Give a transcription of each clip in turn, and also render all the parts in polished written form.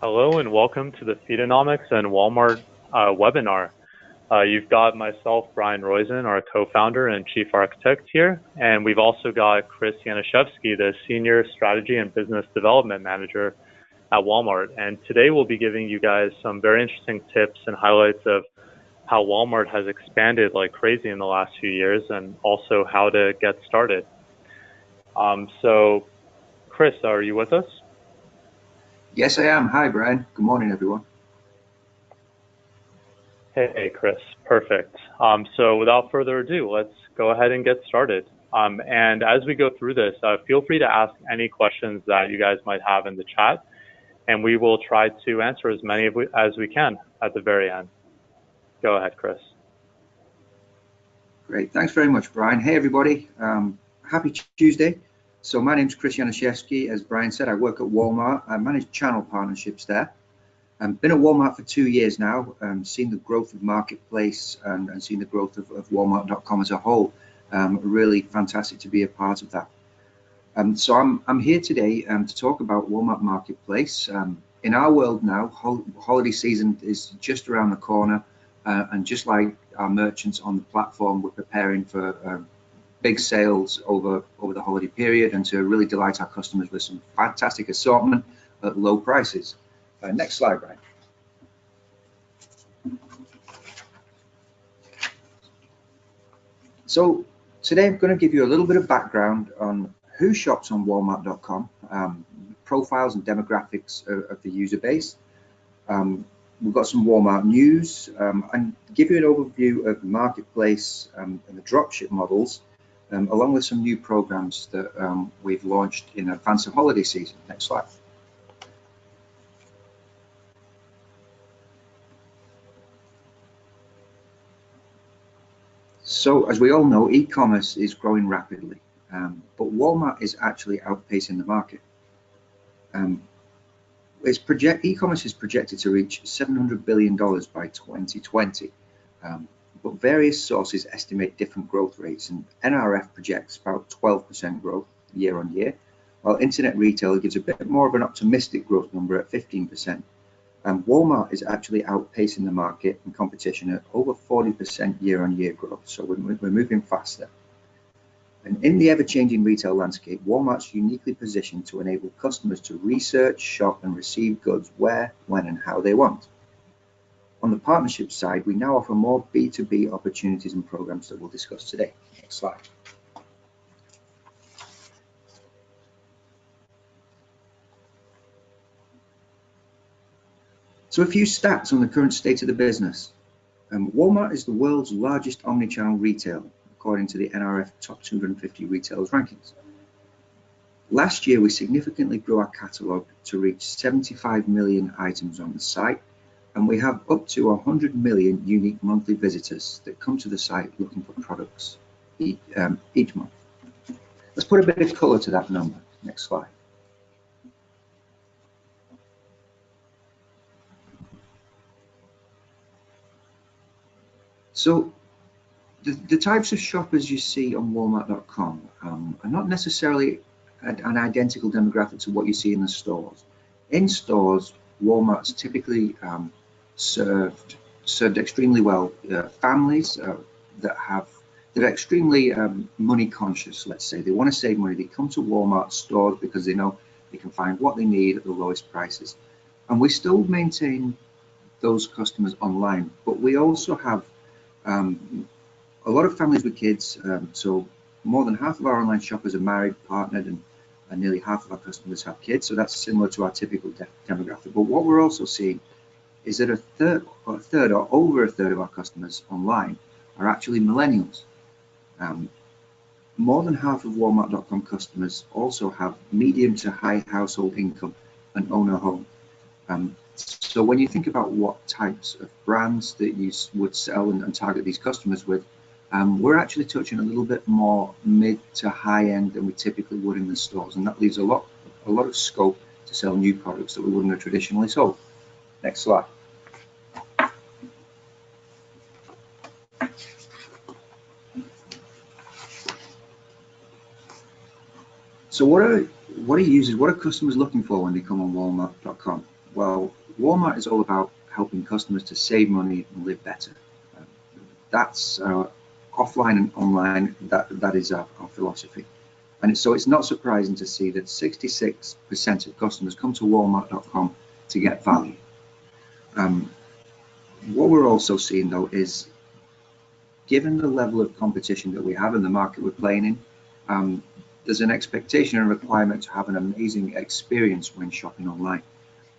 Hello and welcome to the Feedonomics and Walmart webinar. You've got myself, Brian Roizen, our co-founder and chief architect here, and we've also got Chris Januszewski, the senior strategy and business development manager at Walmart. And today we'll be giving you guys some very interesting tips and highlights of how Walmart has expanded like crazy in the last few years and also how to get started. So Chris, are you with us? Yes, I am. Hi, Brian. Good morning, everyone. Hey, Chris. Perfect. So without further ado, let's go ahead and get started. And as we go through this, feel free to ask any questions that you guys might have in the chat, and we will try to answer as many as we can at the very end. Go ahead, Chris. Great. Thanks very much, Brian. Hey, everybody. Happy Tuesday. So my name's Christian Januszewski. As Brian said, I work at Walmart. I manage channel partnerships there. I've been at Walmart for 2 years now, seen the growth of Marketplace and seen the growth of Walmart.com as a whole. Really fantastic to be a part of that. So I'm here today to talk about Walmart Marketplace. In our world now, holiday season is just around the corner, and just like our merchants on the platform, we're preparing for big sales over the holiday period and to really delight our customers with some fantastic assortment at low prices. Next slide, Brian. So today I'm going to give you a little bit of background on who shops on Walmart.com, profiles and demographics of the user base. We've got some Walmart news and give you an overview of the marketplace and the dropship models, along with some new programs that we've launched in advance of holiday season. Next slide. So as we all know, e-commerce is growing rapidly, but Walmart is actually outpacing the market. E-commerce is projected to reach $700 billion by 2020. But various sources estimate different growth rates, and NRF projects about 12% growth year on year, while Internet Retailer gives a bit more of an optimistic growth number at 15%. Walmart is actually outpacing the market and competition at over 40% year on year growth, so we're moving faster. And in the ever-changing retail landscape, Walmart's uniquely positioned to enable customers to research, shop, and receive goods where, when, and how they want. On the partnership side, we now offer more B2B opportunities and programs that we'll discuss today. Next slide. So a few stats on the current state of the business. Walmart is the world's largest omnichannel retailer, according to the NRF Top 250 Retailers rankings. Last year, we significantly grew our catalog to reach 75 million items on the site, and we have up to 100 million unique monthly visitors that come to the site looking for products each month. Let's put a bit of color to that number. Next slide. So the types of shoppers you see on Walmart.com are not necessarily an identical demographic to what you see in the stores. In stores, Walmart's typically served extremely well families that are extremely money conscious. Let's say they want to save money. They come to Walmart stores because they know they can find what they need at the lowest prices. And we still maintain those customers online, but we also have a lot of families with kids, so more than half of our online shoppers are married, partnered, and nearly half of our customers have kids, so that's similar to our typical demographic. But what we're also seeing is that a third or over a third of our customers online are actually millennials. More than half of Walmart.com customers also have medium to high household income and own a home. So when you think about what types of brands that you would sell and target these customers with, we're actually touching a little bit more mid to high end than we typically would in the stores, and that leaves a lot of scope to sell new products that we wouldn't have traditionally sold. Next slide. So what are customers looking for when they come on Walmart.com? Well, Walmart is all about helping customers to save money and live better. That's offline and online. That is our philosophy. And so it's not surprising to see that 66% of customers come to Walmart.com to get value. What we're also seeing, though, is given the level of competition that we have in the market we're playing in, there's an expectation and requirement to have an amazing experience when shopping online,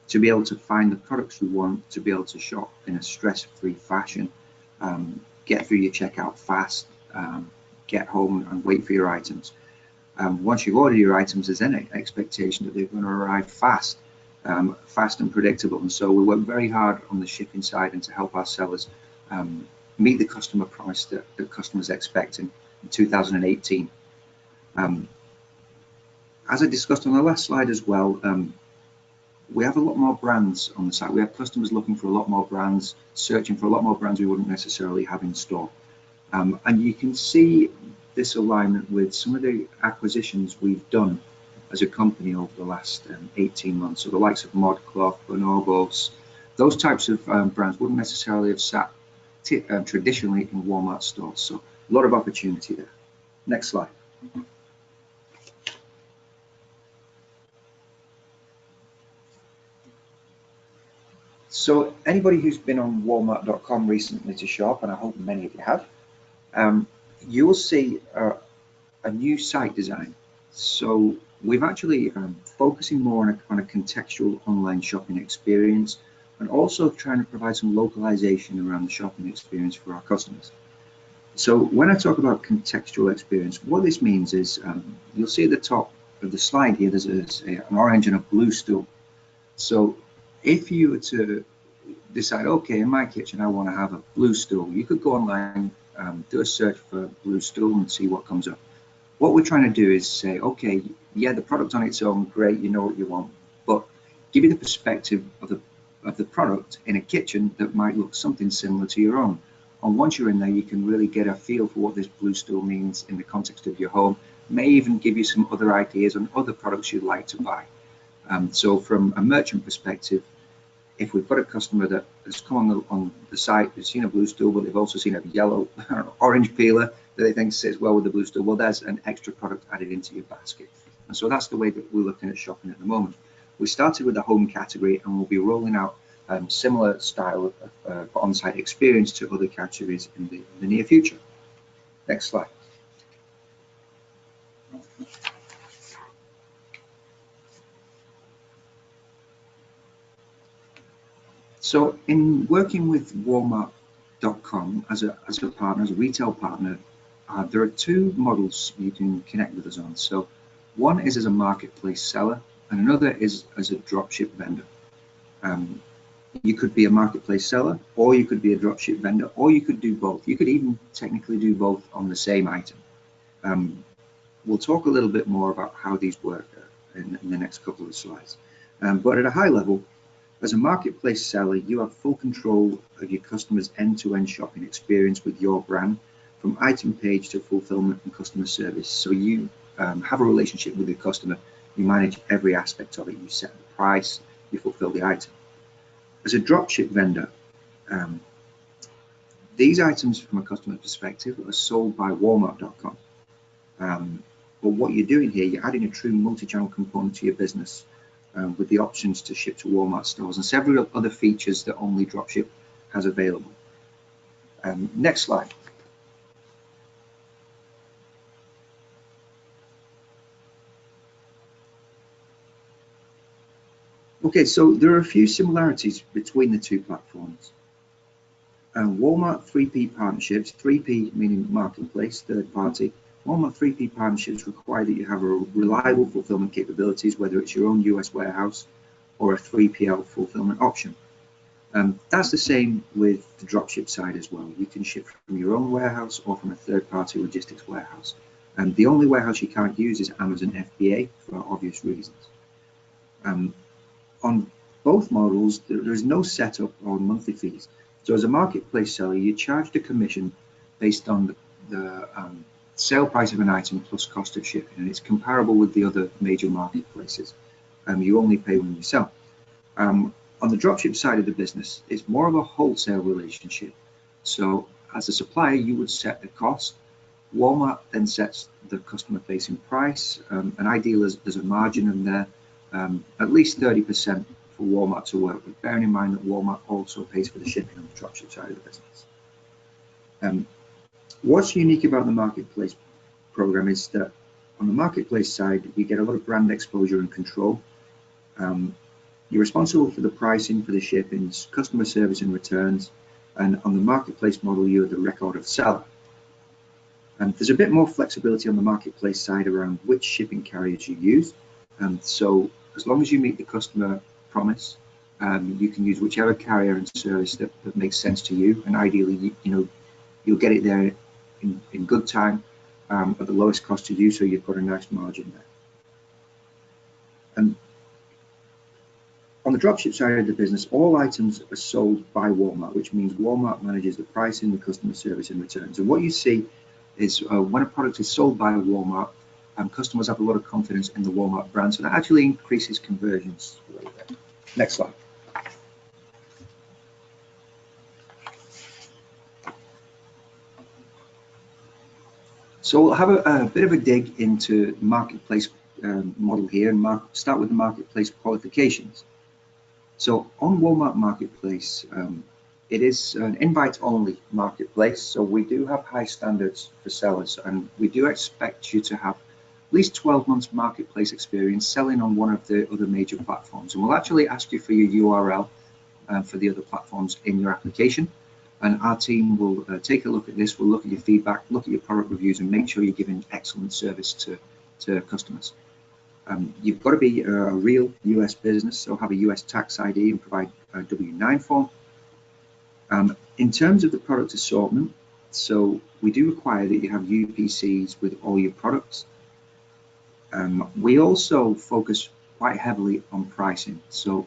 to be able to find the products you want, to be able to shop in a stress-free fashion, get through your checkout fast, get home and wait for your items. Once you've ordered your items, there's an expectation that they're going to arrive fast, fast and predictable. And so we work very hard on the shipping side and to help our sellers meet the customer promise that the customers expect in 2018. As I discussed on the last slide as well, we have a lot more brands on the site. We have customers looking for a lot more brands, searching for a lot more brands we wouldn't necessarily have in store. And you can see this alignment with some of the acquisitions we've done as a company over the last 18 months. So the likes of ModCloth, Bonobos, those types of brands wouldn't necessarily have sat traditionally in Walmart stores. So a lot of opportunity there. Next slide. So anybody who's been on Walmart.com recently to shop, and I hope many of you have, you will see a new site design. So we've actually focusing more on a contextual online shopping experience, and also trying to provide some localization around the shopping experience for our customers. So when I talk about contextual experience, what this means is you'll see at the top of the slide here, there's an orange and a blue stool. So if you were to decide, okay, in my kitchen, I want to have a blue stool, you could go online, do a search for blue stool and see what comes up. What we're trying to do is say, okay, yeah, the product on its own, great, you know what you want, but give you the perspective of the product in a kitchen that might look something similar to your own. And once you're in there, you can really get a feel for what this blue stool means in the context of your home. May even give you some other ideas on other products you'd like to buy. So from a merchant perspective, if we've got a customer that has come on the site, they've seen a blue stool, but they've also seen a yellow orange peeler that they think sits well with the blue stool, well, there's an extra product added into your basket. And so that's the way that we're looking at shopping at the moment. We started with the home category, and we'll be rolling out similar style of on-site experience to other categories in the near future. Next slide. So in working with Walmart.com as a partner, as a retail partner, there are two models you can connect with us on. So one is as a marketplace seller, and another is as a dropship vendor. You could be a marketplace seller, or you could be a dropship vendor, or you could do both. You could even technically do both on the same item. We'll talk a little bit more about how these work in the next couple of slides. But at a high level, as a marketplace seller, you have full control of your customer's end-to-end shopping experience with your brand, from item page to fulfillment and customer service. So you have a relationship with the customer, you manage every aspect of it, you set the price, you fulfill the item. As a dropship vendor, these items from a customer perspective are sold by Walmart.com. But what you're doing here, you're adding a true multi-channel component to your business with the options to ship to Walmart stores and several other features that only dropship has available. Next slide. Okay, so there are a few similarities between the two platforms. Walmart 3P partnerships, 3P meaning marketplace, third party. Walmart 3P partnerships require that you have a reliable fulfillment capabilities, whether it's your own US warehouse or a 3PL fulfillment option. That's the same with the dropship side as well. You can ship from your own warehouse or from a third-party logistics warehouse. The only warehouse you can't use is Amazon FBA for obvious reasons. On both models, there is no setup or monthly fees. So as a marketplace seller, you charge the commission based on the sale price of an item plus cost of shipping, and it's comparable with the other major marketplaces. You only pay when you sell. On the dropship side of the business, it's more of a wholesale relationship. So as a supplier, you would set the cost. Walmart then sets the customer-facing price, and ideally there's a margin in there, at least 30% for Walmart to work with, bearing in mind that Walmart also pays for the shipping on the dropship side of the business. What's unique about the marketplace program is that on the marketplace side, you get a lot of brand exposure and control. You're responsible for the pricing, for the shippings, customer service and returns, and on the marketplace model, you're the record of seller. And there's a bit more flexibility on the marketplace side around which shipping carriers you use. So as long as you meet the customer promise, you can use whichever carrier and service that makes sense to you. And ideally, you'll get it there in good time at the lowest cost to you, so you've got a nice margin there. And on the dropship side of the business, all items are sold by Walmart, which means Walmart manages the pricing, the customer service and returns. And what you see is when a product is sold by Walmart, customers have a lot of confidence in the Walmart brand, so that actually increases conversions a little bit. Next slide. So we'll have a bit of a dig into the marketplace model here and start with the marketplace qualifications. So on Walmart Marketplace, it is an invite-only marketplace, so we do have high standards for sellers, and we do expect you to have at least 12 months marketplace experience selling on one of the other major platforms. And we'll actually ask you for your URL for the other platforms in your application, and our team will take a look at this. We'll look at your feedback, look at your product reviews, and make sure you're giving excellent service to customers. You've got to be a real US business, so have a US tax ID and provide a W-9 form. In terms of the product assortment, so we do require that you have UPCs with all your products. We also focus quite heavily on pricing. So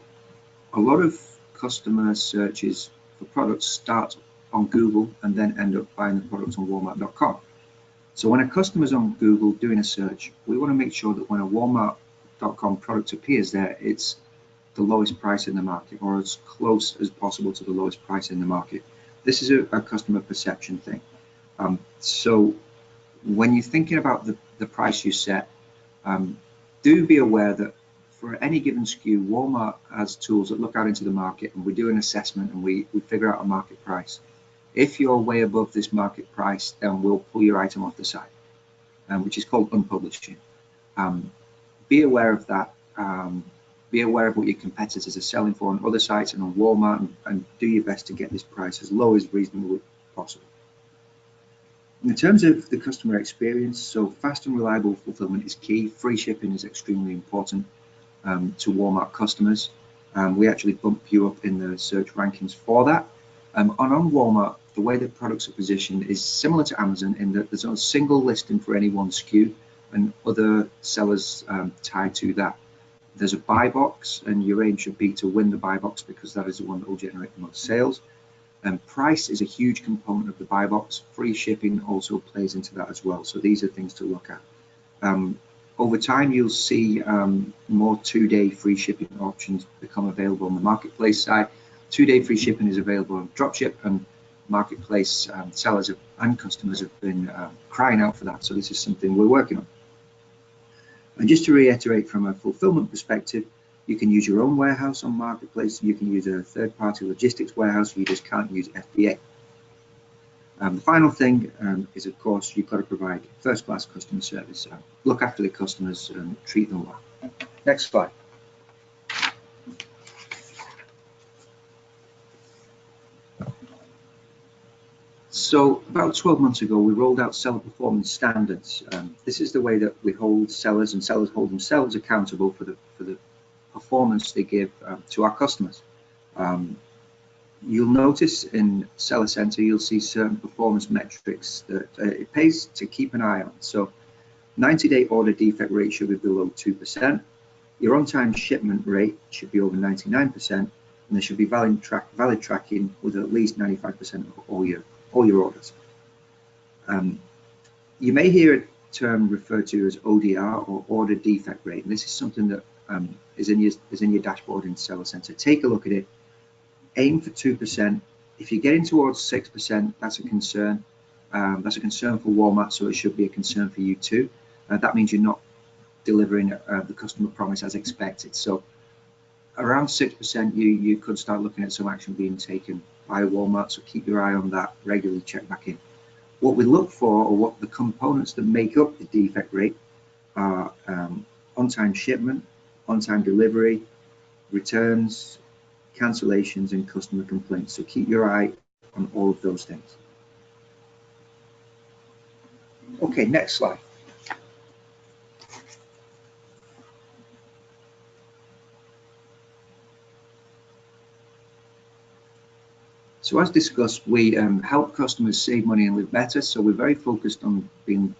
a lot of customer searches for products start on Google and then end up buying the products on Walmart.com. So when a customer's on Google doing a search, we want to make sure that when a Walmart.com product appears there, it's the lowest price in the market, or as close as possible to the lowest price in the market. This is a customer perception thing. So when you're thinking about the price you set, do be aware that for any given SKU, Walmart has tools that look out into the market, and we do an assessment and we figure out a market price. If you're way above this market price, then we'll pull your item off the site, which is called unpublishing. Be aware of that. Be aware of what your competitors are selling for on other sites and on Walmart, and do your best to get this price as low as reasonably possible. In terms of the customer experience, so fast and reliable fulfillment is key. Free shipping is extremely important to Walmart customers. We actually bump you up in the search rankings for that. And on Walmart, the way that products are positioned is similar to Amazon in that there's a single listing for any one SKU and other sellers tied to that. There's a buy box, and your aim should be to win the buy box because that is the one that will generate the most sales. And price is a huge component of the buy box. Free shipping also plays into that as well. So these are things to look at. Over time, you'll see more 2-day free shipping options become available on the marketplace side. 2-day free shipping is available on dropship, and marketplace sellers and customers have been crying out for that. So this is something we're working on. And just to reiterate, from a fulfillment perspective, you can use your own warehouse on marketplace. You can use a third-party logistics warehouse. You just can't use FBA. The final thing is, of course, you've got to provide first-class customer service. Look after the customers and treat them well. Next slide. So about 12 months ago, we rolled out seller performance standards. This is the way that we hold sellers, and sellers hold themselves accountable for the performance they give to our customers. You'll notice in Seller Center, you'll see certain performance metrics that it pays to keep an eye on. So 90-day order defect rate should be below 2%. Your on-time shipment rate should be over 99%, and there should be valid tracking with at least 95% of all your orders. You may hear a term referred to as ODR, or order defect rate, and this is something that is in your dashboard in Seller Center. Take a look at it. Aim for 2%. If you're getting towards 6%, that's a concern. That's a concern for Walmart, so it should be a concern for you too. That means you're not delivering the customer promise as expected. So around 6%, you could start looking at some action being taken by Walmart. So keep your eye on that. Regularly check back in. What we look for, or what the components that make up the defect rate, are on-time shipment, on-time delivery, returns, cancellations, and customer complaints. So keep your eye on all of those things. Okay, next slide. So as discussed, we help customers save money and live better. So we're very focused on being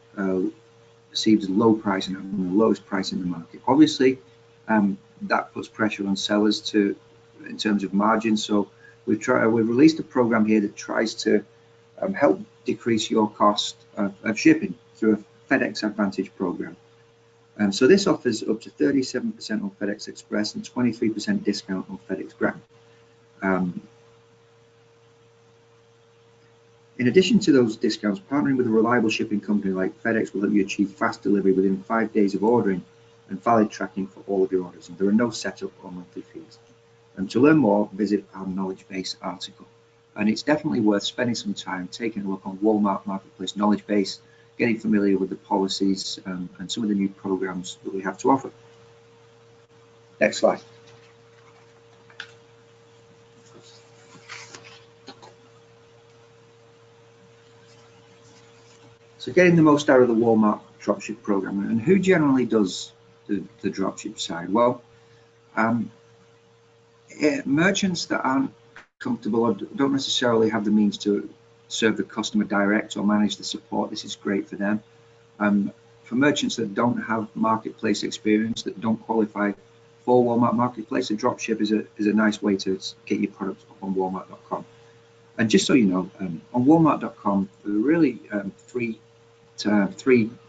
perceived as low price and having the lowest price in the market. Obviously, that puts pressure on sellers in terms of margin. So we've released a program here that tries to help decrease your cost of shipping through a FedEx Advantage program. So this offers up to 37% on FedEx Express and 23% discount on FedEx Ground. In addition to those discounts, partnering with a reliable shipping company like FedEx will help you achieve fast delivery within 5 days of ordering and valid tracking for all of your orders. And there are no setup or monthly fees. And to learn more, visit our knowledge base article. And it's definitely worth spending some time taking a look on Walmart Marketplace knowledge base, getting familiar with the policies and some of the new programs that we have to offer. Next slide. So getting the most out of the Walmart dropship program, and who generally does the dropship side? Well, merchants that aren't comfortable or don't necessarily have the means to serve the customer direct or manage the support, this is great for them. For merchants that don't have marketplace experience, that don't qualify for Walmart Marketplace, a dropship is a nice way to get your products up on Walmart.com. And just so you know, on Walmart.com, there are really three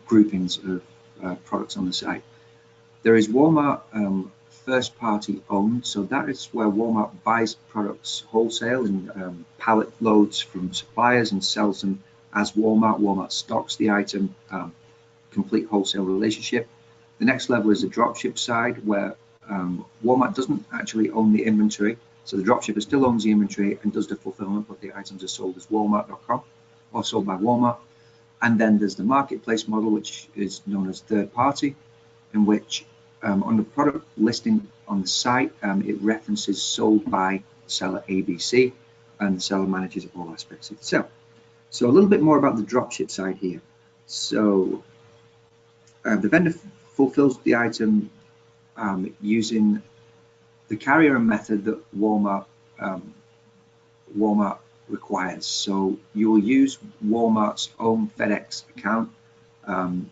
groupings of products on the site. There is Walmart first party owned, so that is where Walmart buys products wholesale in pallet loads from suppliers and sells them as Walmart. Walmart stocks the item, complete wholesale relationship. The next level is the dropship side, where Walmart doesn't actually own the inventory, so the dropshipper still owns the inventory and does the fulfillment, but the items are sold as Walmart.com or sold by Walmart. And then there's the marketplace model, which is known as third party, in which on the product listing on the site, it references sold by seller ABC, and the seller manages all aspects of the sale. So a little bit more about the dropship side here. So the vendor fulfills the item using the carrier and method that Walmart requires. So you will use Walmart's own FedEx account.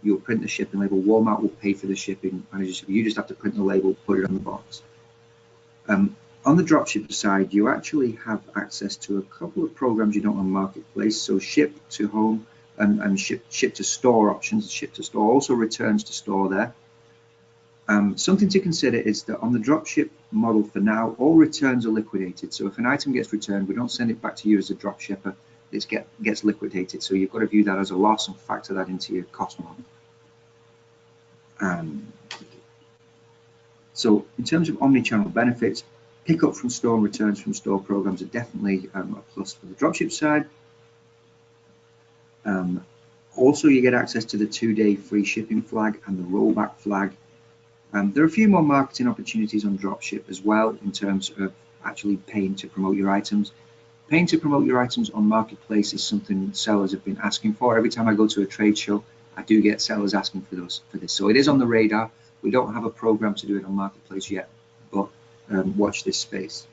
You'll print the shipping label. Walmart will pay for the shipping, and you just have to print the label, put it on the box. On the dropship side, you actually have access to a couple of programs you don't on Marketplace. So ship to home and ship to store options. Ship to store also returns to store there. Something to consider is that on the dropship model for now, all returns are liquidated. So if an item gets returned, we don't send it back to you as a dropshipper. It gets liquidated. So you've got to view that as a loss and factor that into your cost model. So in terms of omni-channel benefits, pickup from store and returns from store programs are definitely a plus for the dropship side. Also, you get access to the 2-day free shipping flag and the rollback flag. There are a few more marketing opportunities on dropship as well in terms of actually paying to promote your items. Paying to promote your items on Marketplace is something sellers have been asking for. Every time I go to a trade show, I do get sellers asking for this. So it is on the radar. We don't have a program to do it on Marketplace yet, but watch this space.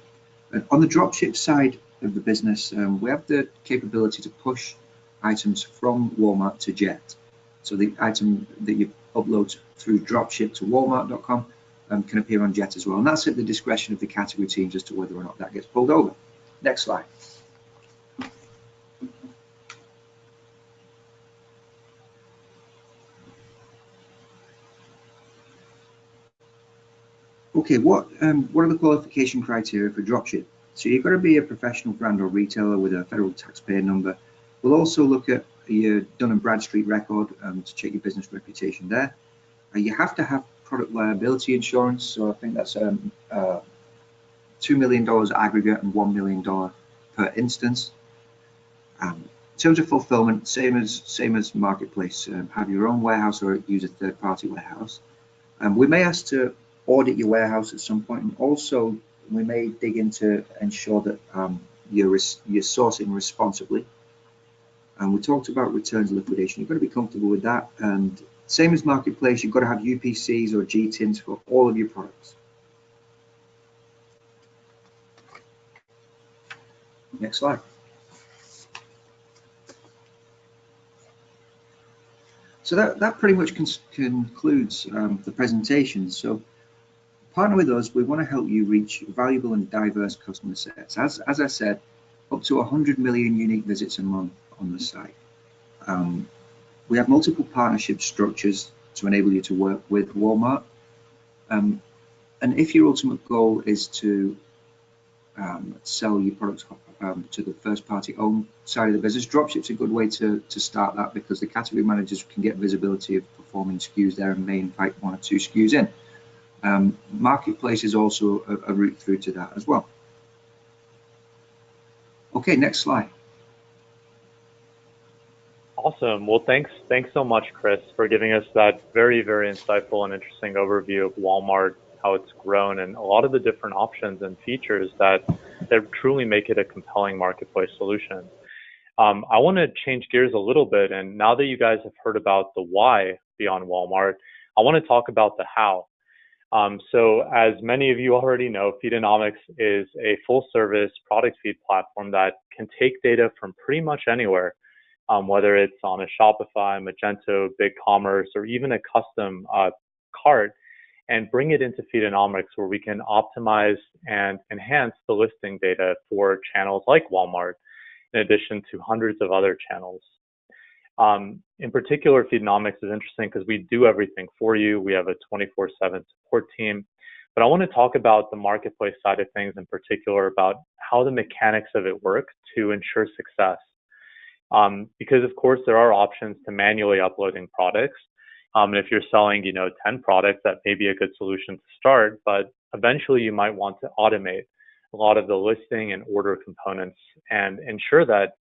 And on the dropship side of the business, we have the capability to push items from Walmart to Jet. So the item that you upload through dropship to Walmart.com can appear on Jet as well. And that's at the discretion of the category teams as to whether or not that gets pulled over. Next slide. Okay, what are the qualification criteria for dropship? So you've got to be a professional brand or retailer with a federal taxpayer number. We'll also look at your Dun & Bradstreet record to check your business reputation there. You have to have product liability insurance, so I think that's $2 million aggregate and $1 million per instance. In terms of fulfillment, same as marketplace. Have your own warehouse or use a third-party warehouse. We may ask to audit your warehouse at some point, and also we may dig into ensure that you're sourcing responsibly. And we talked about returns and liquidation. You've got to be comfortable with that. And same as marketplace, you've got to have UPCs or GTINs for all of your products. Next slide. So that pretty much concludes the presentation. So partner with us, we want to help you reach valuable and diverse customer sets. As I said, up to 100 million unique visits a month on the site. We have multiple partnership structures to enable you to work with Walmart. And if your ultimate goal is to sell your products to the first-party owned side of the business, dropship's a good way to start that, because the category managers can get visibility of performing SKUs there and may invite 1 or 2 SKUs in. Marketplace is also a route through to that as well. Okay, next slide. Awesome. Well, thanks so much, Chris, for giving us that very, very insightful and interesting overview of Walmart, how it's grown, and a lot of the different options and features that truly make it a compelling marketplace solution. I want to change gears a little bit, and now that you guys have heard about the why beyond Walmart, I want to talk about the how. So as many of you already know, Feedonomics is a full-service product feed platform that can take data from pretty much anywhere, whether it's on a Shopify, Magento, BigCommerce, or even a custom cart, and bring it into Feedonomics, where we can optimize and enhance the listing data for channels like Walmart, in addition to hundreds of other channels. In particular, Feedonomics is interesting because we do everything for you. We have a 24/7 support team. But I want to talk about the marketplace side of things, in particular about how the mechanics of it work to ensure success. Because of course there are options to manually uploading products. And if you're selling, 10 products, that may be a good solution to start, but eventually you might want to automate a lot of the listing and order components and ensure that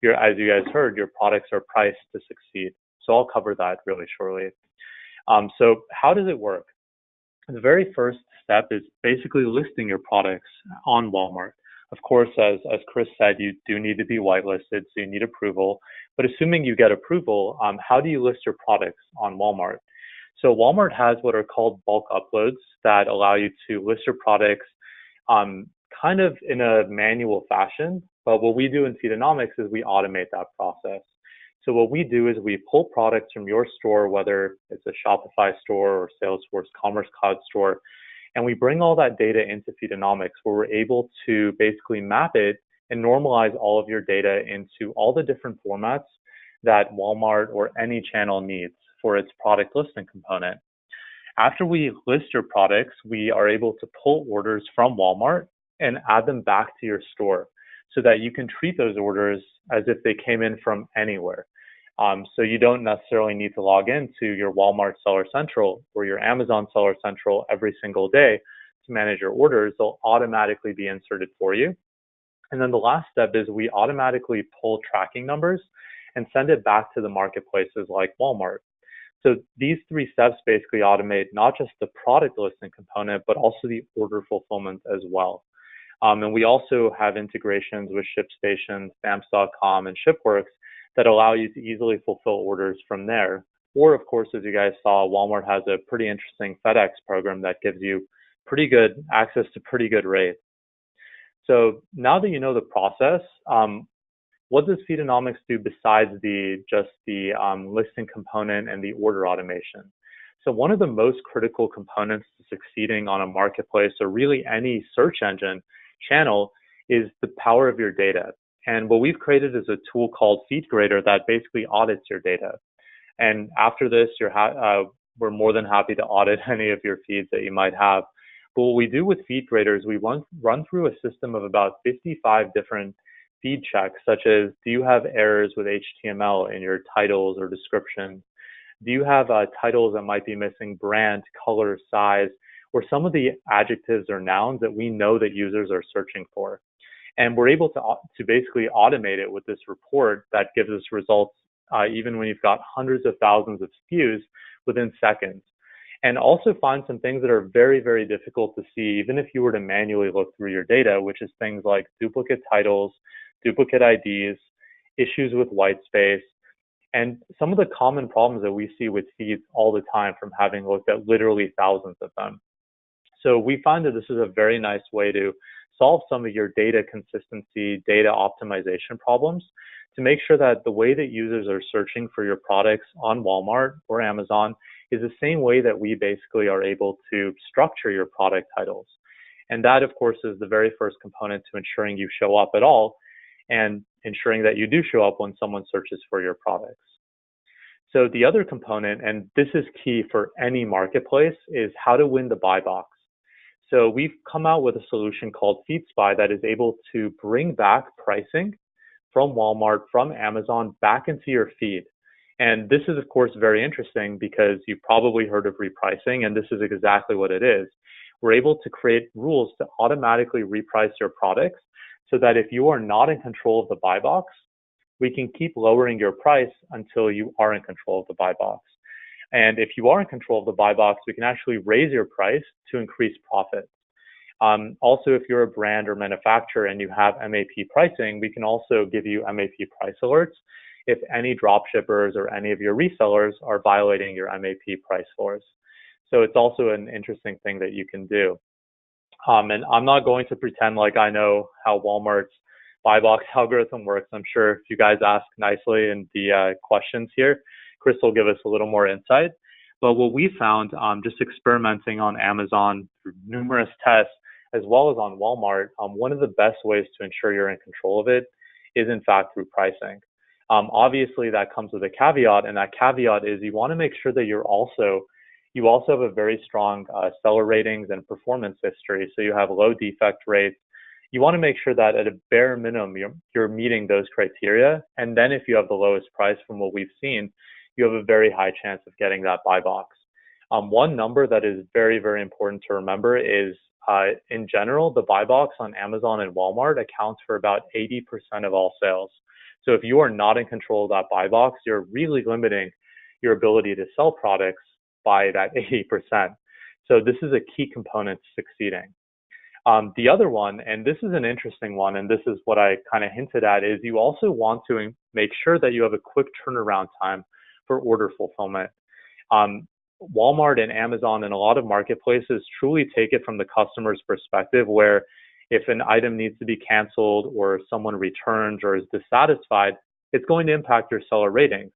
as you guys heard, your products are priced to succeed. So I'll cover that really shortly. So how does it work? The very first step is basically listing your products on Walmart. Of course, as Chris said, you do need to be whitelisted, so you need approval. But assuming you get approval, how do you list your products on Walmart? So Walmart has what are called bulk uploads that allow you to list your products kind of in a manual fashion. But what we do in Feedonomics is we automate that process. So what we do is we pull products from your store, whether it's a Shopify store or Salesforce Commerce Cloud store, and we bring all that data into Feedonomics, where we're able to basically map it and normalize all of your data into all the different formats that Walmart or any channel needs for its product listing component. After we list your products, we are able to pull orders from Walmart and add them back to your store so that you can treat those orders as if they came in from anywhere. So you don't necessarily need to log into your Walmart Seller Central or your Amazon Seller Central every single day to manage your orders. They'll automatically be inserted for you. And then the last step is we automatically pull tracking numbers and send it back to the marketplaces like Walmart. So these 3 steps basically automate not just the product listing component, but also the order fulfillment as well. And we also have integrations with ShipStation, Stamps.com, and ShipWorks that allow you to easily fulfill orders from there. Or of course, as you guys saw, Walmart has a pretty interesting FedEx program that gives you pretty good access to pretty good rates. So now that you know the process, what does Feedonomics do besides just the listing component and the order automation? So one of the most critical components to succeeding on a marketplace, or really any search engine channel, is the power of your data. And what we've created is a tool called FeedGrader that basically audits your data. And after this, we're more than happy to audit any of your feeds that you might have. But what we do with feed graders, we run through a system of about 55 different feed checks, such as, do you have errors with HTML in your titles or descriptions? Do you have titles that might be missing brand, color, size, or some of the adjectives or nouns that we know that users are searching for? And we're able to basically automate it with this report that gives us results even when you've got hundreds of thousands of SKUs within seconds. And also find some things that are very, very difficult to see, even if you were to manually look through your data, which is things like duplicate titles, duplicate IDs, issues with white space, and some of the common problems that we see with feeds all the time from having looked at literally thousands of them. So we find that this is a very nice way to solve some of your data consistency, data optimization problems to make sure that the way that users are searching for your products on Walmart or Amazon is the same way that we basically are able to structure your product titles. And that, of course, is the very first component to ensuring you show up at all and ensuring that you do show up when someone searches for your products. So the other component, and this is key for any marketplace, is how to win the buy box. So we've come out with a solution called FeedSpy that is able to bring back pricing from Walmart, from Amazon, back into your feed. And this is, of course, very interesting because you've probably heard of repricing, and this is exactly what it is. We're able to create rules to automatically reprice your products so that if you are not in control of the buy box, we can keep lowering your price until you are in control of the buy box. And if you are in control of the buy box, we can actually raise your price to increase profit. Also, if you're a brand or manufacturer and you have MAP pricing, we can also give you MAP price alerts if any drop shippers or any of your resellers are violating your MAP price floors. So it's also an interesting thing that you can do. And I'm not going to pretend like I know how Walmart's buy box algorithm works. I'm sure if you guys ask nicely in the questions here, Chris will give us a little more insight. But what we found, just experimenting on Amazon through numerous tests, as well as on Walmart, one of the best ways to ensure you're in control of it is in fact through pricing. Obviously that comes with a caveat, and that caveat is you want to make sure that you also have a very strong seller ratings and performance history. So you have low defect rates. You want to make sure that at a bare minimum, you're meeting those criteria. And then if you have the lowest price from what we've seen, you have a very high chance of getting that buy box. One number that is very, very important to remember is in general, the buy box on Amazon and Walmart accounts for about 80% of all sales. So if you are not in control of that buy box, you're really limiting your ability to sell products by that 80%. So this is a key component to succeeding. The other one, and this is an interesting one, and this is what I kind of hinted at, is you also want to make sure that you have a quick turnaround time for order fulfillment. Walmart and Amazon and a lot of marketplaces truly take it from the customer's perspective, where if an item needs to be canceled or someone returns or is dissatisfied, it's going to impact your seller ratings.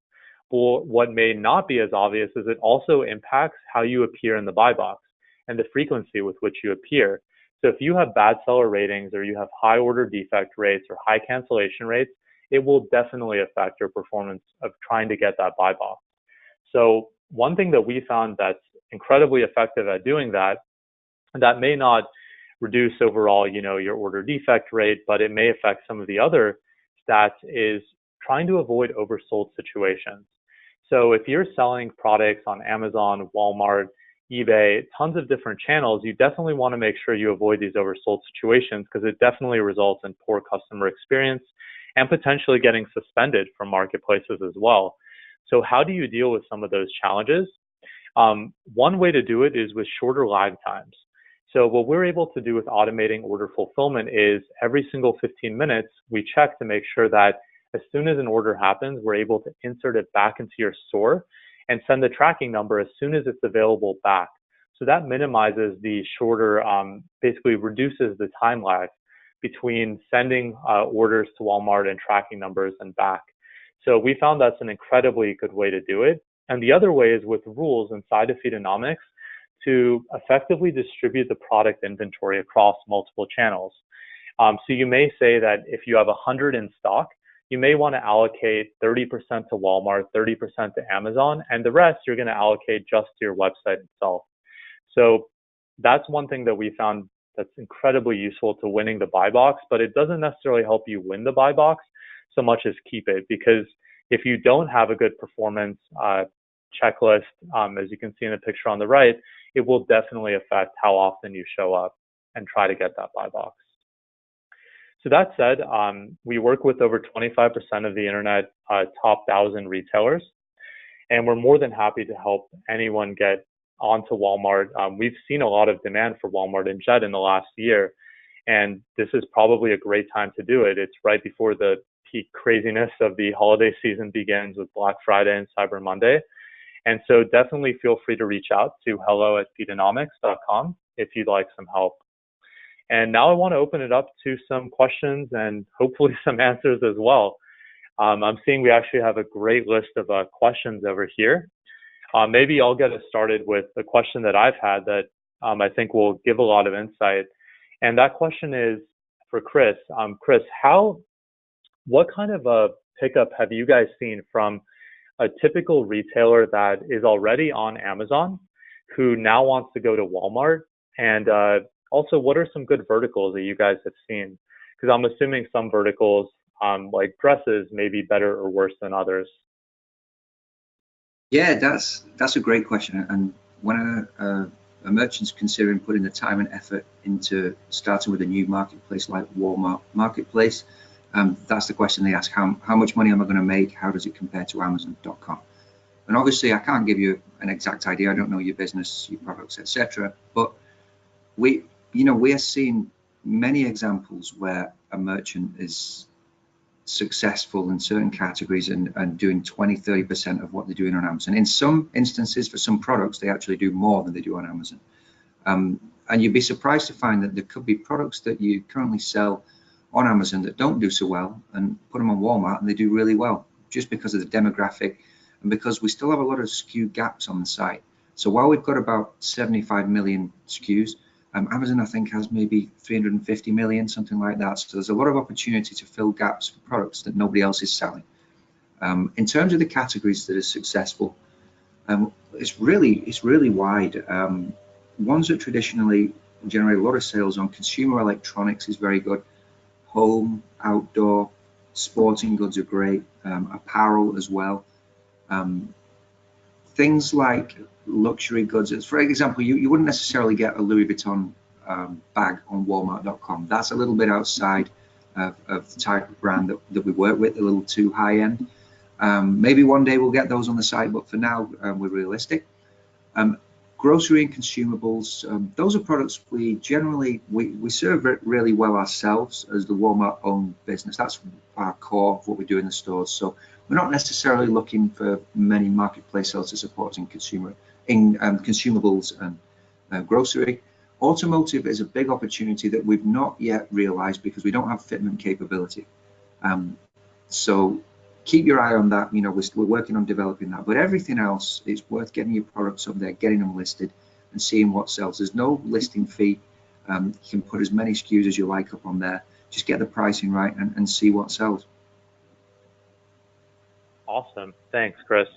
But what may not be as obvious is it also impacts how you appear in the buy box and the frequency with which you appear. So if you have bad seller ratings or you have high order defect rates or high cancellation rates, it will definitely affect your performance of trying to get that buy box. So one thing that we found that's incredibly effective at doing that, that may not reduce overall, your order defect rate, but it may affect some of the other stats, is trying to avoid oversold situations. So if you're selling products on Amazon, Walmart, eBay, tons of different channels, you definitely want to make sure you avoid these oversold situations because it definitely results in poor customer experience and potentially getting suspended from marketplaces as well. So how do you deal with some of those challenges? One way to do it is with shorter lag times. So what we're able to do with automating order fulfillment is every single 15 minutes, we check to make sure that as soon as an order happens, we're able to insert it back into your store and send the tracking number as soon as it's available back. So that minimizes the shorter, basically reduces the time lag between sending orders to Walmart and tracking numbers and back. So we found that's an incredibly good way to do it. And the other way is with rules inside of Feedonomics to effectively distribute the product inventory across multiple channels. So you may say that if you have 100 in stock, you may want to allocate 30% to Walmart, 30% to Amazon, and the rest you're going to allocate just to your website itself. So that's one thing that we found that's incredibly useful to winning the buy box, but it doesn't necessarily help you win the buy box so much as keep it, because if you don't have a good performance checklist, as you can see in the picture on the right, it will definitely affect how often you show up and try to get that buy box. So that said, we work with over 25% of the internet top 1,000 retailers, and we're more than happy to help anyone get onto Walmart. We've seen a lot of demand for Walmart and Jet in the last year, and this is probably a great time to do it. It's right before the peak craziness of the holiday season begins with Black Friday and Cyber Monday. And so definitely feel free to reach out to hello@feedonomics.com if you'd like some help. And now I want to open it up to some questions and hopefully some answers as well. I'm seeing we actually have a great list of questions over here. Maybe I'll get us started with a question that I've had that I think will give a lot of insight. And that question is for Chris. Chris, what kind of a pickup have you guys seen from a typical retailer that is already on Amazon who now wants to go to Walmart? And also, what are some good verticals that you guys have seen? Because I'm assuming some verticals, like dresses, may be better or worse than others. Yeah, that's a great question. And when a merchant's considering putting the time and effort into starting with a new marketplace like Walmart Marketplace, that's the question they ask: how much money am I going to make? How does it compare to Amazon.com? And obviously, I can't give you an exact idea. I don't know your business, your products, etc. But we're seeing many examples where a merchant is successful in certain categories and doing 20-30% of what they're doing on Amazon. In some instances, for some products, they actually do more than they do on Amazon. And you'd be surprised to find that there could be products that you currently sell on Amazon that don't do so well, and put them on Walmart and they do really well, just because of the demographic and because we still have a lot of SKU gaps on the site. So while we've got about 75 million SKUs, Amazon, I think, has maybe 350 million, something like that. So there's a lot of opportunity to fill gaps for products that nobody else is selling. In terms of the categories that are successful, it's really wide. Ones that traditionally generate a lot of sales on: consumer electronics is very good, home, outdoor, sporting goods are great, apparel as well. Things like luxury goods, for example, you wouldn't necessarily get a Louis Vuitton bag on Walmart.com. That's a little bit outside of the type of brand that we work with, a little too high end. Maybe one day we'll get those on the site, but for now we're realistic. Grocery and consumables, those are products we generally serve really well ourselves as the Walmart owned business. That's our core of what we do in the stores. So we're not necessarily looking for many marketplace sales to support us in consumables and grocery. Automotive is a big opportunity that we've not yet realized because we don't have fitment capability. So keep your eye on that. We're working on developing that. But everything else, it's worth getting your products up there, getting them listed, and seeing what sells. There's no listing fee. You can put as many SKUs as you like up on there. Just get the pricing right and see what sells. Awesome. Thanks, Chris.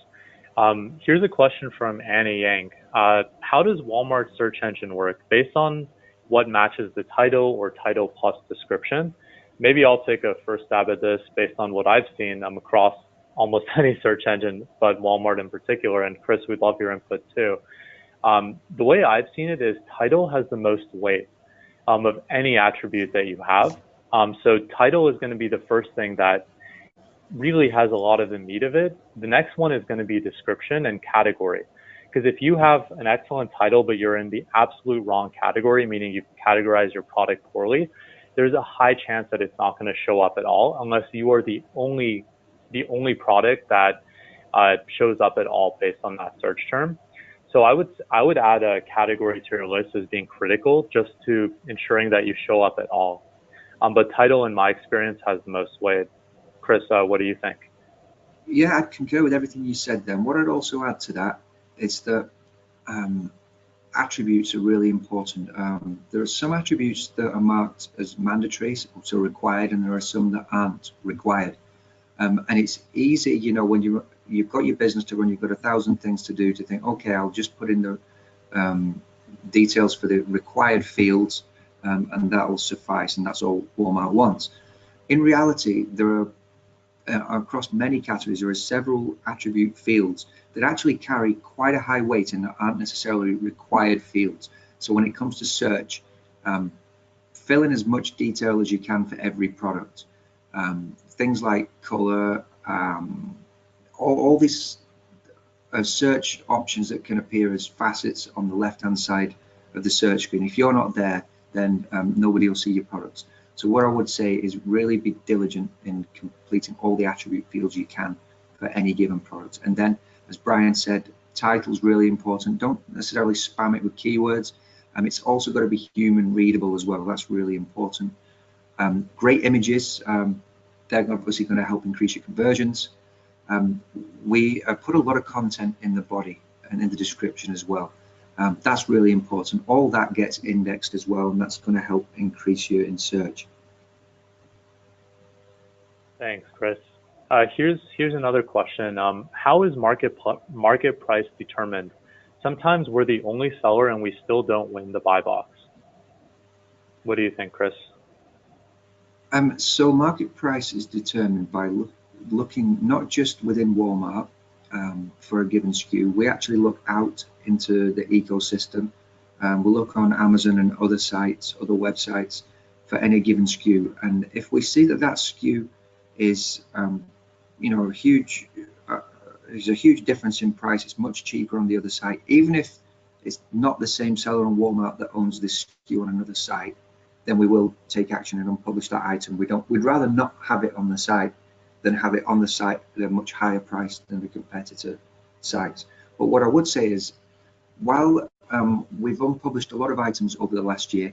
Here's a question from Annie Yang. How does Walmart's search engine work? Based on what matches the title or title plus description? Maybe I'll take a first stab at this based on what I've seen across almost any search engine, but Walmart in particular. And Chris, we'd love your input too. The way I've seen it is title has the most weight of any attribute that you have. So title is going to be the first thing that really has a lot of the meat of it. The next one is going to be description and category. Because if you have an excellent title, but you're in the absolute wrong category, meaning you've categorized your product poorly, there's a high chance that it's not going to show up at all unless you are the only product that shows up at all based on that search term. So I would add a category to your list as being critical, just to ensuring that you show up at all. But title, in my experience, has the most weight. Chris, what do you think? Yeah, I concur with everything you said then. What I'd also add to that is that attributes are really important. There are some attributes that are marked as mandatory, so required, and there are some that aren't required. And it's easy, when you've got your business to run, you've got 1,000 things to do, to think, okay, I'll just put in the details for the required fields, and that will suffice, and that's all Walmart wants. In reality, there are across many categories, there are several attribute fields that actually carry quite a high weight and aren't necessarily required fields. So when it comes to search, fill in as much detail as you can for every product. Things like color, all these search options that can appear as facets on the left-hand side of the search screen. If you're not there, then nobody will see your products. So what I would say is really be diligent in completing all the attribute fields you can for any given product. And then, as Brian said, title's really important. Don't necessarily spam it with keywords. It's also got to be human readable as well. That's really important. Great images, they're obviously going to help increase your conversions. We put a lot of content in the body and in the description as well. That's really important. All that gets indexed as well, and that's going to help increase you in search. Thanks, Chris. Here's another question. How is market price determined? Sometimes we're the only seller and we still don't win the buy box. What do you think, Chris? So market price is determined by looking not just within Walmart for a given SKU. We actually look out into the ecosystem. We'll look on Amazon and other sites, other websites for any given SKU. And if we see that that SKU is, there's a huge difference in price, it's much cheaper on the other site, even if it's not the same seller on Walmart that owns this SKU on another site, then we will take action and unpublish that item. We'd rather not have it on the site than have it on the site at a much higher price than the competitor sites. But what I would say is, while we've unpublished a lot of items over the last year,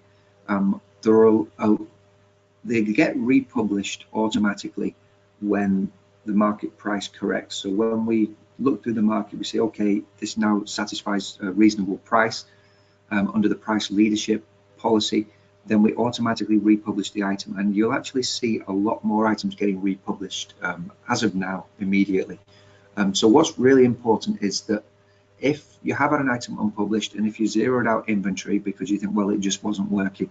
they get republished automatically when the market price corrects. So when we look through the market, we say, okay, this now satisfies a reasonable price under the price leadership policy, then we automatically republish the item, and you'll actually see a lot more items getting republished as of now, immediately. So what's really important is that if you have had an item unpublished, and if you zeroed out inventory because you think, well, it just wasn't working,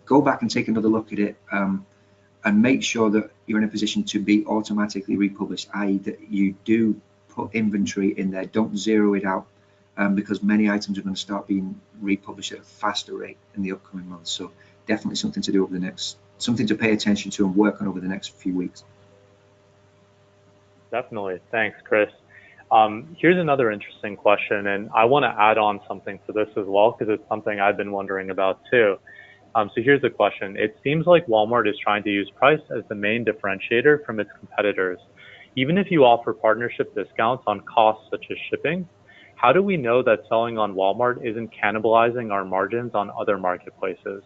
go back and take another look at it and make sure that you're in a position to be automatically republished, i.e. that you do put inventory in there. Don't zero it out, because many items are going to start being republished at a faster rate in the upcoming months. So definitely something to do over the next, something to pay attention to and work on over the next few weeks. Definitely. Thanks, Chris. Here's another interesting question, and I want to add on something to this as well, because it's something I've been wondering about too. So here's the question. It seems like Walmart is trying to use price as the main differentiator from its competitors. Even if you offer partnership discounts on costs such as shipping, how do we know that selling on Walmart isn't cannibalizing our margins on other marketplaces?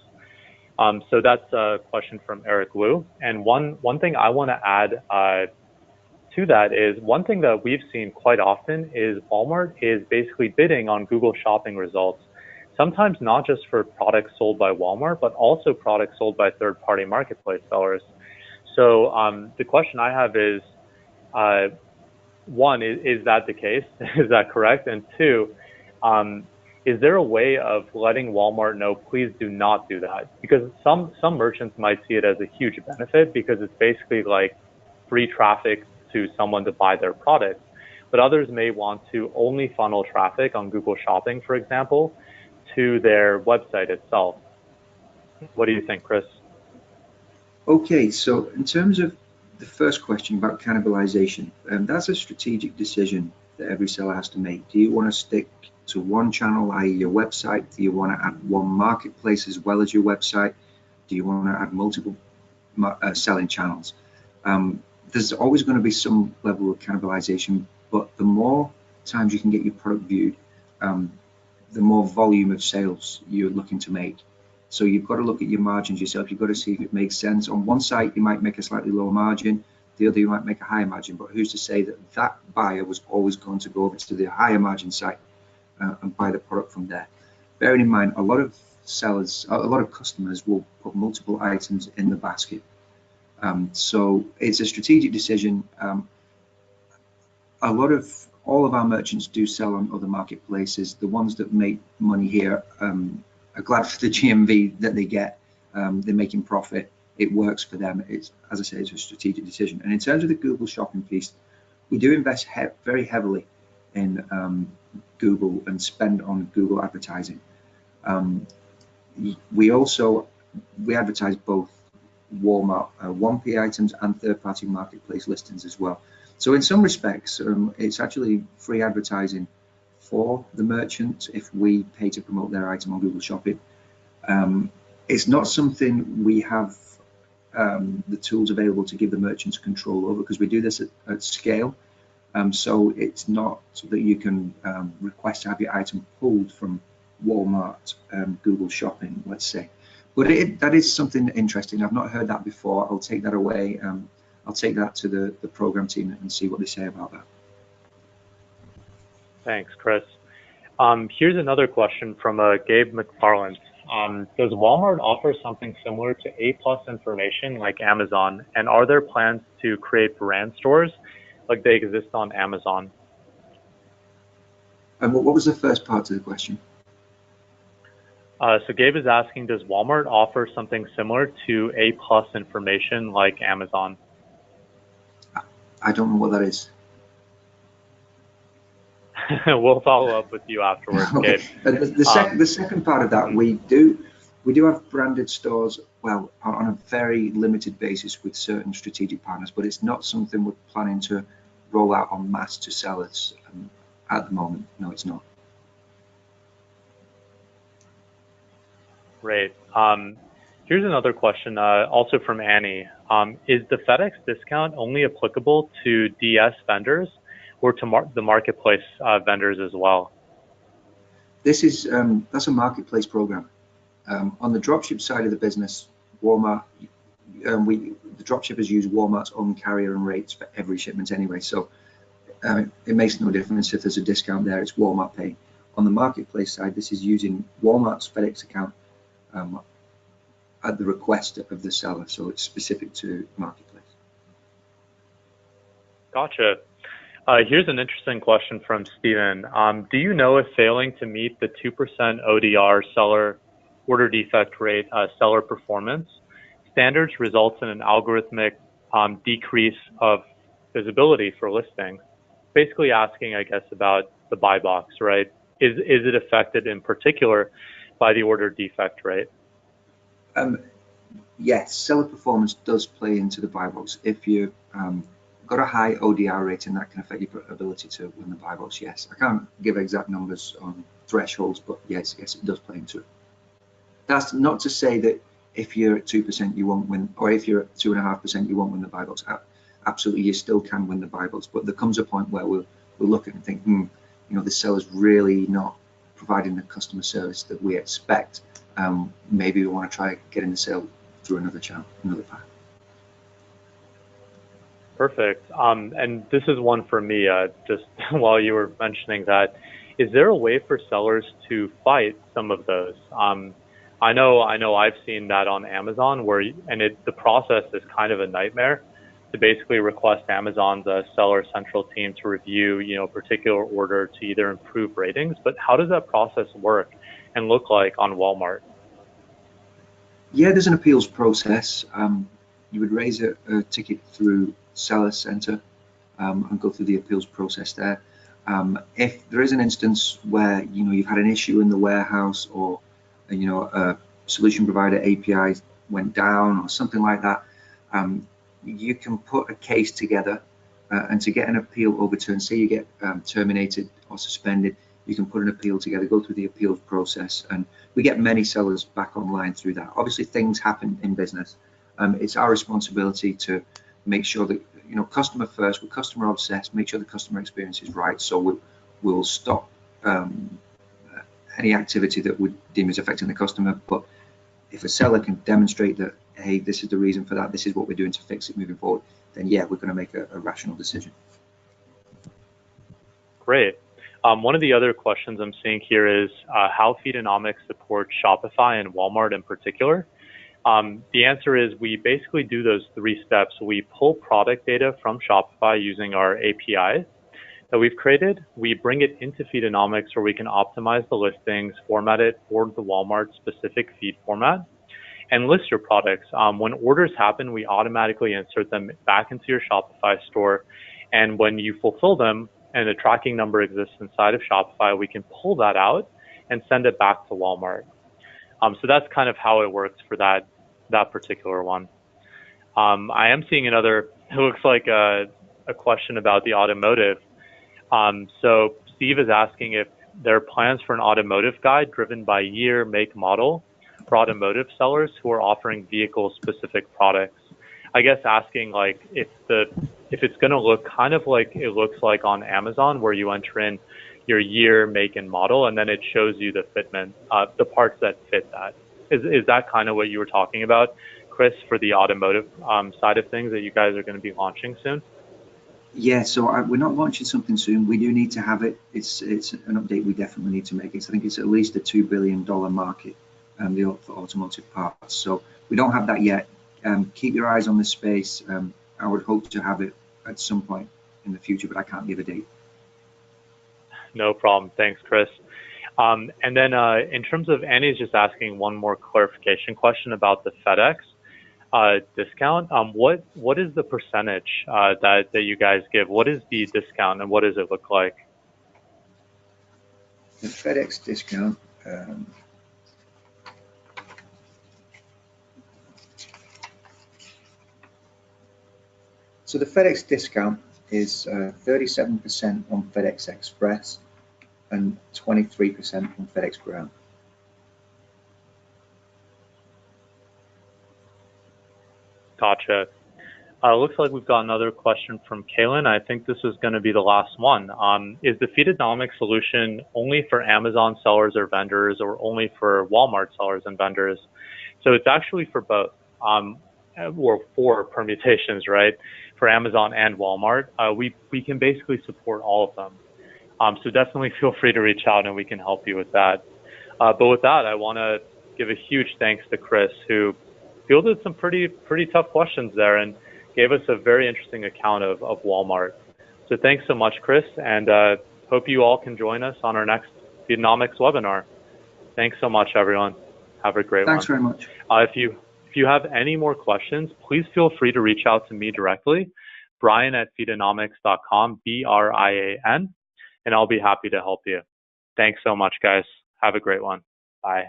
So that's a question from Eric Liu. And one thing I want to add to that is, one thing that we've seen quite often is Walmart is basically bidding on Google Shopping results, sometimes not just for products sold by Walmart, but also products sold by third-party marketplace sellers. So the question I have is, one, is that the case? Is that correct? And two, is there a way of letting Walmart know, please do not do that? Because some merchants might see it as a huge benefit because it's basically like free traffic to someone to buy their product. But others may want to only funnel traffic on Google Shopping, for example, to their website itself. What do you think, Chris? Okay, so in terms of the first question about cannibalization, that's a strategic decision that every seller has to make. Do you want to stick to one channel, i.e. your website? Do you want to add one marketplace as well as your website? Do you want to add multiple selling channels? There's always going to be some level of cannibalization, but the more times you can get your product viewed, the more volume of sales you're looking to make. So you've got to look at your margins yourself. You've got to see if it makes sense. On one site, you might make a slightly lower margin. The other, you might make a higher margin. But who's to say that that buyer was always going to go over to the higher margin site and buy the product from there? Bearing in mind, a lot of sellers, a lot of customers will put multiple items in the basket. So it's a strategic decision. A lot of all of our merchants do sell on other marketplaces. The ones that make money here are glad for the GMV that they get. They're making profit. It works for them. It's, as I say, it's a strategic decision. And in terms of the Google Shopping piece, we do invest very heavily in Google and spend on Google advertising. We advertise both Walmart 1P items and third-party marketplace listings as well. So in some respects, it's actually free advertising for the merchant if we pay to promote their item on Google Shopping. It's not something we have the tools available to give the merchants control over, because we do this at scale. So it's not that you can request to have your item pulled from Walmart Google Shopping, let's say. But that is something interesting. I've not heard that before. I'll take that away. I'll take that to the program team and see what they say about that. Thanks, Chris. Here's another question from Gabe McFarland. Does Walmart offer something similar to A+ information like Amazon? And are there plans to create brand stores like they exist on Amazon? And what was the first part of the question? So Gabe is asking, does Walmart offer something similar to A+ information like Amazon? I don't know what that is. We'll follow up with you afterwards, Okay. Gabe. The second part of that, we do have branded stores, well, on a very limited basis with certain strategic partners, but it's not something we're planning to roll out en masse to sellers at the moment. No, it's not. Great. Here's another question, also from Annie. Is the FedEx discount only applicable to DS vendors or to the marketplace vendors as well? This is that's a marketplace program. On the dropship side of the business, Walmart, the dropshippers use Walmart's own carrier and rates for every shipment anyway. So it makes no difference if there's a discount there. It's Walmart paying. On the marketplace side, this is using Walmart's FedEx account at the request of the seller. So it's specific to marketplace. Gotcha. Here's an interesting question from Steven. Do you know if failing to meet the 2% ODR seller order defect rate seller performance standards results in an algorithmic decrease of visibility for listings? Basically asking, I guess, about the buy box, right? Is it affected in particular by the order defect rate? Yes, seller performance does play into the buy box. If you got a high ODR rating, that can affect your ability to win the buy box. Yes, I can't give exact numbers on thresholds, but yes, it does play into it. That's not to say that if you're at 2% you won't win, or if you're at 2.5% you won't win the buy box. Absolutely, you still can win the buy box, but there comes a point where we'll look at it and think, you know, the seller's really not providing the customer service that we expect. Maybe we want to try getting the sale through another channel, another path. Perfect. And this is one for me, just while you were mentioning that. Is there a way for sellers to fight some of those? I know I've seen that on Amazon the process is kind of a nightmare to basically request Amazon's seller central team to review, a particular order to either improve ratings. But how does that process work and look like on Walmart? Yeah, there's an appeals process. You would raise a ticket through Seller Center and go through the appeals process there. If there is an instance where you've had an issue in the warehouse, or a solution provider API went down or something like that, you can put a case together and to get an appeal overturned. Say you get terminated or suspended, you can put an appeal together, go through the appeals process, and we get many sellers back online through that. Obviously, things happen in business. It's our responsibility to make sure that, customer first, we're customer obsessed, make sure the customer experience is right. So we'll stop any activity that would deem as affecting the customer. But if a seller can demonstrate that, hey, this is the reason for that, this is what we're doing to fix it moving forward, then yeah, we're going to make a rational decision. Great. One of the other questions I'm seeing here is how Feedonomics supports Shopify and Walmart in particular. The answer is we basically do those 3 steps. We pull product data from Shopify using our APIs. that we've created. We bring it into Feedonomics where we can optimize the listings, format it for the Walmart specific feed format, and list your products. When orders happen, we automatically insert them back into your Shopify store. And when you fulfill them and the tracking number exists inside of Shopify, we can pull that out and send it back to Walmart. So that's kind of how it works for that particular one. I am seeing another, it looks like a question about the automotive. So Steve is asking if there are plans for an automotive guide driven by year, make, model for automotive sellers who are offering vehicle-specific products. I guess asking like if it's going to look kind of like it looks like on Amazon, where you enter in your year, make, and model, and then it shows you the fitment, the parts that fit that. Is that kind of what you were talking about, Chris, for the automotive side of things that you guys are going to be launching soon? Yeah, so we're not launching something soon. We do need to have it. It's an update we definitely need to make. I think it's at least a $2 billion market for automotive parts. So we don't have that yet. Keep your eyes on this space. I would hope to have it at some point in the future, but I can't give a date. No problem. Thanks, Chris. And then in terms of, Annie's just asking one more clarification question about the FedEx discount. What is the percentage that you guys give? What is the discount and what does it look like? The FedEx discount. So the FedEx discount is 37% on FedEx Express and 23% on FedEx Ground. Gotcha. Looks like we've got another question from Kaylin. I think this is going to be the last one. Is the Feedonomics solution only for Amazon sellers or vendors, or only for Walmart sellers and vendors? So it's actually for both, or for permutations, right? For Amazon and Walmart. We can basically support all of them. So definitely feel free to reach out and we can help you with that. But with that, I want to give a huge thanks to Chris, who fielded some pretty tough questions there and gave us a very interesting account of Walmart. So thanks so much, Chris, and hope you all can join us on our next Feedonomics webinar. Thanks so much, everyone. Have a great one. Thanks very much. If you have any more questions, please feel free to reach out to me directly, Brian@feedonomics.com, BRIAN, and I'll be happy to help you. Thanks so much, guys. Have a great one. Bye.